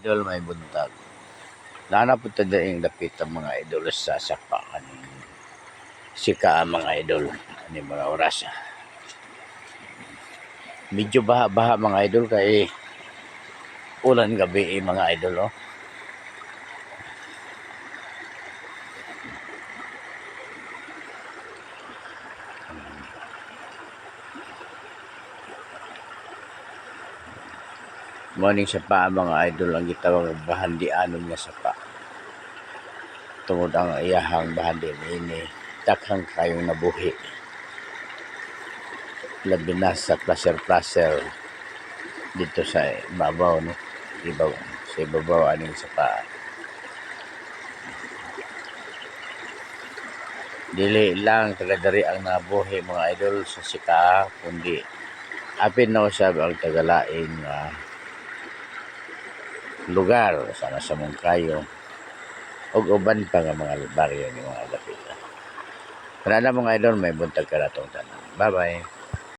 idol, may buntag. Nanapunta din yung dapit ang mga idol sa sapa kaning sika mga idol ani mga oras. Medyo baha-baha mga idol kay ulan gabi mga idol oh. Morning sapa mga idol ang gitawag bahandianon nga sapa. Tungod ang iyahang bahandi ini takhang kayong nabuhi. Labi na sa placer dito sa ibabaw no. Sa ibabaw aning sapa. Dili lang tagadari ang nabuhi mga idol sa sika kundi apin na usab ang tagalaing lugar sana sa Mungkayo ug uban pa nga mga baryo ni mga dapit. Kana mga idol may buntag ka natong tanan. Bye-bye.